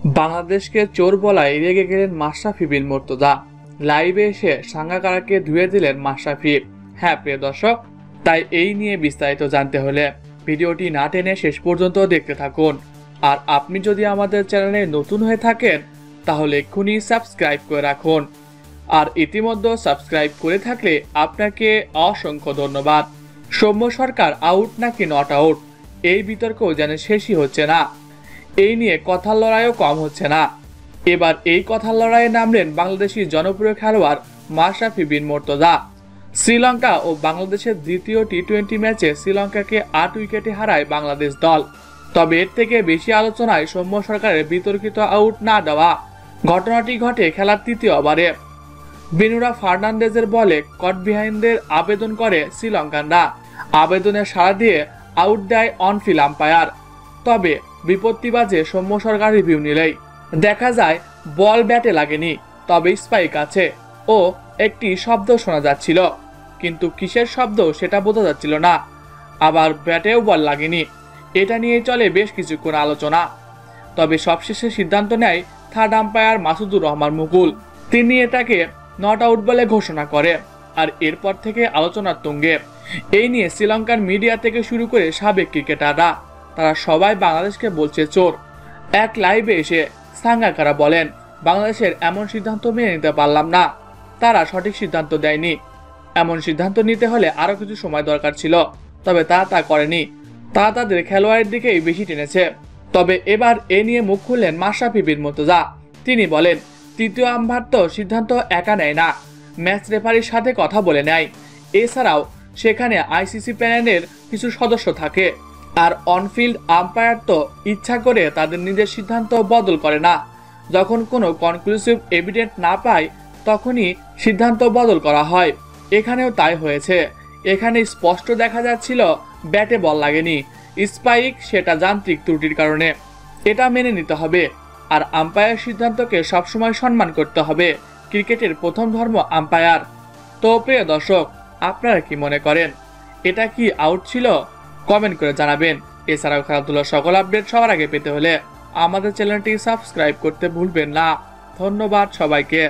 বাংলাদেশকে চোর বলায় রেগে গেলেন মাশরাফি বিন মুর্তজা। লাইভে এসে সাঙ্গাকারাকে ধুয়ে দিলেন মাশরাফি। হ্যাঁ প্রিয় দর্শক, তাই এই নিয়ে বিস্তারিত জানতে হলে ভিডিওটি না টেনে শেষ পর্যন্ত দেখতে থাকুন। আর আপনি যদি আমাদের চ্যানেলে নতুন হয়ে থাকেন তাহলে এক্ষুনি সাবস্ক্রাইব করে রাখুন। আর ইতিমধ্যে সাবস্ক্রাইব করে থাকলে আপনাকে অসংখ্য ধন্যবাদ। সৌম্য সরকার আউট নাকি নট আউট, এই বিতর্ক যেন শেষই হচ্ছে না। এই নিয়ে কথার লড়াইও কম হচ্ছে না। এবার এই কথার লড়াইয়ে নামলেন বাংলাদেশি জনপ্রিয় খেলোয়াড় মাশরাফি বিন মুর্তজা। শ্রীলঙ্কা ও বাংলাদেশের দ্বিতীয় টি-20 ম্যাচে শ্রীলঙ্কাকে 8 উইকেটে হারায় বাংলাদেশ দল। তবে এর থেকে বেশি আলোচনায় সৌম্য সরকারের বিতর্কিত আউট না দেওয়া। ঘটনাটি ঘটে খেলার তৃতীয় ওভারে। বেনুরা ফার্নান্ডেজের বলে কট বিহাইন্ডের আবেদন করে শ্রীলঙ্কানরা। আবেদনে সাড়া দিয়ে আউট দেয় অনফিল্ড আম্পায়ার। তবে বিপত্তি বাজে সৌম্য সরকার রিভিউ নিলেই দেখা যায় বল ব্যাটে লাগেনি, তবে স্পাইক আছে ও একটি শব্দ শোনা যাচ্ছিল, কিন্তু কিসের শব্দ সেটা বোঝা যাচ্ছিল না। আবার ব্যাটেও বল লাগেনি। এটা নিয়ে চলে বেশ কিছুক্ষণ আলোচনা। তবে সবশেষে সিদ্ধান্ত নেয় থার্ড আম্পায়ার মাসুদুর রহমান মুকুল। তিনি এটাকে নট আউট বলে ঘোষণা করে। আর এরপর থেকে আলোচনার তুঙ্গে। এই নিয়ে শ্রীলঙ্কার মিডিয়া থেকে শুরু করে সাবেক ক্রিকেটাররা তারা সবাই বাংলাদেশকে বলছে চোর। এক লাইভে এসে সাঙ্গাকারা বলেন, বাংলাদেশের এমন সিদ্ধান্ত মেনে নিতে পারলাম না, তারা সঠিক সিদ্ধান্ত দেয়নি। এমন সিদ্ধান্ত নিতে হলে আরো কিছু সময় দরকার ছিল, তবে তা করেনি। তারা তাদের খেলোয়াড়ের দিকেই বেশি টেনেছে। তবে এবার এ নিয়ে মুখ খুললেন মাশরাফি বিন মুর্তজা। তিনি বলেন, তৃতীয় আম্পায়ার তো সিদ্ধান্ত একা নেয় না, ম্যাচ রেফারির সাথে কথা বলে নেয়। এছাড়াও সেখানে আইসিসি প্যানেলের কিছু সদস্য থাকে। আর অনফিল্ড আম্পায়ার তো ইচ্ছা করে তাদের নিজের সিদ্ধান্ত বদল করে না। যখন কোনো কনক্লুসিভ এভিডেন্স না পায় তখনই সিদ্ধান্ত বদল করা হয়। এখানেও তাই হয়েছে। এখানে স্পষ্ট দেখা যাচ্ছিল ব্যাটে বল লাগেনি, স্পাইক সেটা যান্ত্রিক ত্রুটির কারণে। এটা মেনে নিতে হবে। আর আম্পায়ার সিদ্ধান্তকে সবসময় সম্মান করতে হবে। ক্রিকেটের প্রথম ধর্ম আম্পায়ার। তো প্রিয় দর্শক, আপনারা কি মনে করেন, এটা কি আউট ছিল? কমেন্ট করে জানাবেন। এছাড়াও খেলাধুলার সকল আপডেট সবার আগে পেতে হলে আমাদের চ্যানেলটি সাবস্ক্রাইব করতে ভুলবেন না। ধন্যবাদ সবাইকে।